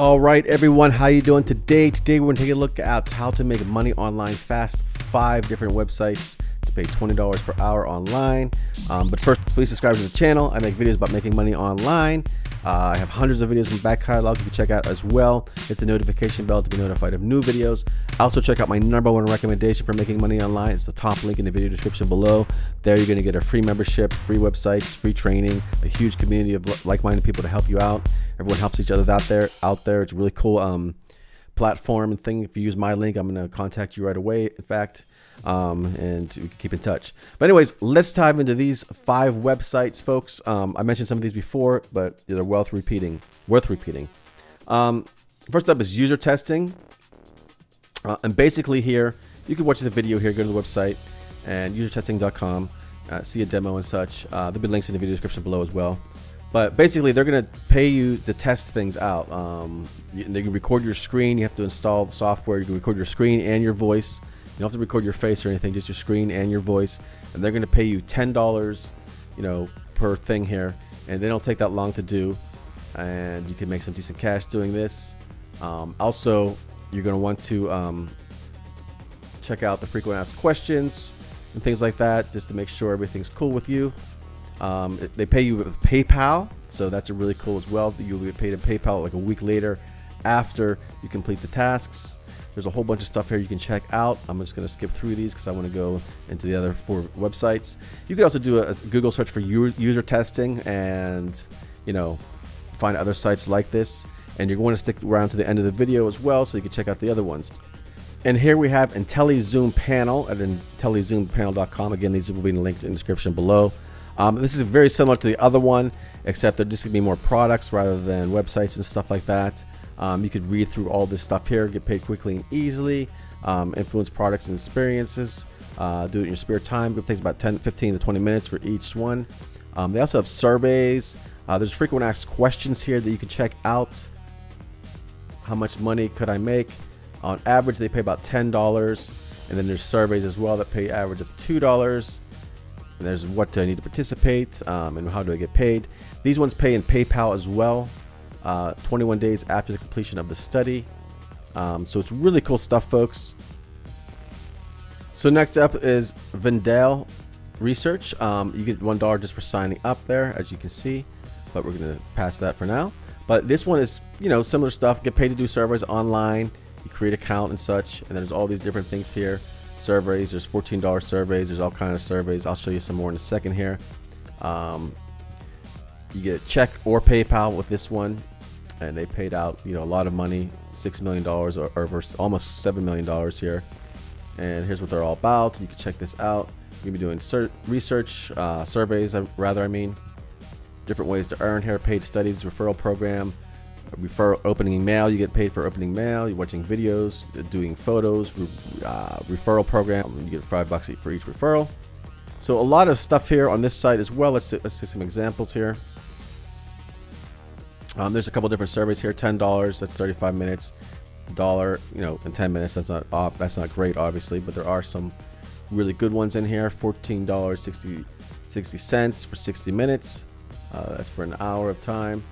All right, everyone, how you doing today? Today we're going to take a look at how to make money online fast. 5 different websites to pay $20 per hour online. But first, please subscribe to the channel. I make videos about making money online. I have hundreds of videos in the back catalog you can check out as well. Hit the notification bell to be notified of new videos. Also check out my #1 recommendation for making money online. It's the top link in the video description below. There you're going to get a free membership, free websites, free training, a huge community of like-minded people to help you out. Everyone helps each other out there. It's a really cool platform and thing. If you use my link, I'm going to contact you right away, in fact, and we can keep in touch. But anyways, let's dive into these 5 websites, folks. I mentioned some of these before, but they're worth repeating. First up is user testing. And basically here, you can watch the video here, go to the website and usertesting.com, see a demo and such. There'll be links in the video description below as well. But basically, they're going to pay you to test things out. They can record your screen. You have to install the software. You can record your screen and your voice. You don't have to record your face or anything, just your screen and your voice. And they're going to pay you $10, per thing here. And they don't take that long to do. And you can make some decent cash doing this. Also, you're going to want to check out the frequent asked questions and things like that, just to make sure everything's cool with you. They pay you with PayPal, so that's a really cool as well. You'll get paid in PayPal like a week later after you complete the tasks. There's a whole bunch of stuff here you can check out. I'm just going to skip through these because I want to go into the other 4 websites. You can also do a Google search for user testing and find other sites like this. And you're going to stick around to the end of the video as well, so you can check out the other ones. And here we have IntelliZoom Panel at IntelliZoomPanel.com. Again, these will be in the links in the description below. This is very similar to the other one, except they're just going to be more products rather than websites and stuff like that. You could read through all this stuff here, get paid quickly and easily, influence products and experiences, do it in your spare time. It takes about 15 to 20 minutes for each one. They also have surveys. There's frequent asked questions here that you can check out. How much money could I make? On average, they pay about $10. And then there's surveys as well that pay average of $2. And there's what do I need to participate, and how do I get paid. These ones pay in PayPal as well, 21 days after the completion of the study. So it's really cool stuff, folks. So next up is Vandel Research. You get $1 just for signing up there, as you can see, but we're going to pass that for now. But this one is, similar stuff. Get paid to do surveys online. You create an account and such, and there's all these different things here. Surveys, there's $14 surveys, there's all kinds of surveys. I'll show you some more in a second here. You get check or PayPal with this one, and they paid out a lot of money, $6 million or almost $7 million here. And here's what they're all about. You can check this out. You'll be doing research, surveys rather, different ways to earn here. Paid studies, referral program, referral opening mail. You get paid for opening mail. You're watching videos, doing photos, referral program. You get $5 for each referral. So a lot of stuff here on this site as well. Let's see some examples here. There's a couple different surveys here. $10, that's 35 minutes. $1, in 10 minutes. That's not great, obviously, but there are some really good ones in here. $14, 60 cents for 60 minutes. That's for an hour of time.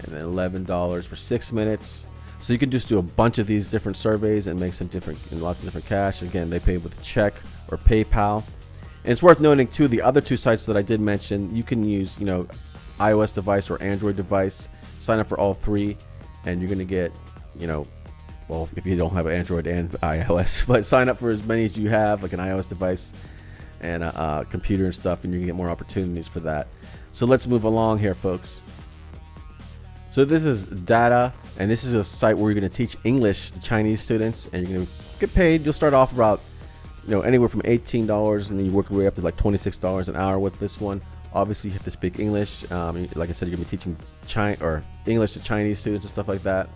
And then $11 for 6 minutes. So you can just do a bunch of these different surveys and make some lots of different cash. Again, they pay with check or PayPal. And it's worth noting too, the other 2 sites that I did mention, you can use iOS device or Android device. Sign up for all 3, and you're gonna get well, if you don't have Android and iOS, but sign up for as many as you have, like an iOS device and a computer and stuff, and you can get more opportunities for that. So let's move along here, folks. So this is Data, and this is a site where you're going to teach English to Chinese students, and you're going to get paid. You'll start off about anywhere from $18, and then you work your way up to like $26 an hour with this one. Obviously, you have to speak English. Like I said, you're going to be teaching English to Chinese students and stuff like that.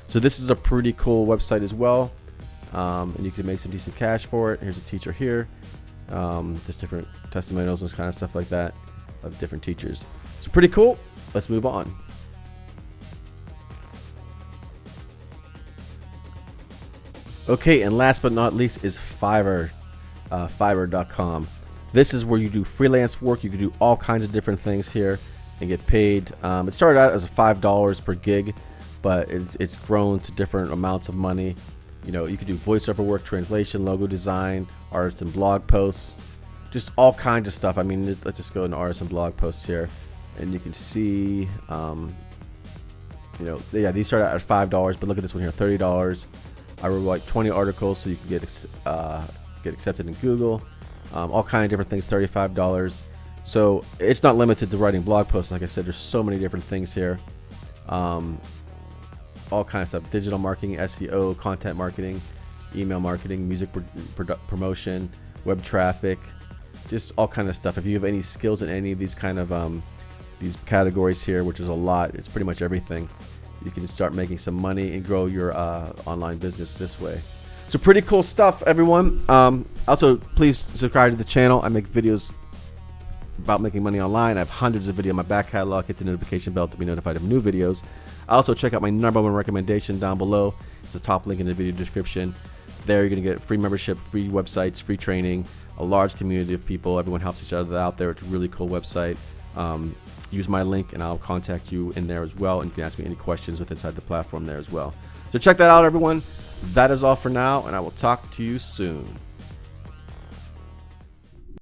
So this is a pretty cool website as well, and you can make some decent cash for it. Here's a teacher here. Just different testimonials and kind of stuff like that of different teachers. So pretty cool. Let's move on. Okay, and last but not least is Fiverr, Fiverr.com. This is where you do freelance work. You can do all kinds of different things here and get paid. It started out as $5 per gig, but it's grown to different amounts of money. You know, you can do voiceover work, translation, logo design, artist and blog posts, just all kinds of stuff. I mean, let's just go into artist and blog posts here, and you can see, you know, yeah, these start out at $5, but look at this one here, $30. I wrote like 20 articles, so you can get accepted in Google. All kind of different things, $35. So it's not limited to writing blog posts. Like I said, there's so many different things here. All kinds of stuff: digital marketing, SEO, content marketing, email marketing, music promotion, web traffic, just all kind of stuff. If you have any skills in any of these kind of these categories here, which is a lot, it's pretty much everything, you can start making some money and grow your online business this way. So pretty cool stuff, everyone. Also, please subscribe to the channel. I make videos about making money online. I have hundreds of videos in my back catalog. Hit the notification bell to be notified of new videos. Also, check out my #1 recommendation down below. It's the top link in the video description. There you're going to get free membership, free websites, free training, a large community of people. Everyone helps each other out there. It's a really cool website. Use my link and I'll contact you in there as well, and you can ask me any questions with inside the platform there as well. So check that out, everyone. That is all for now, and I will talk to you soon.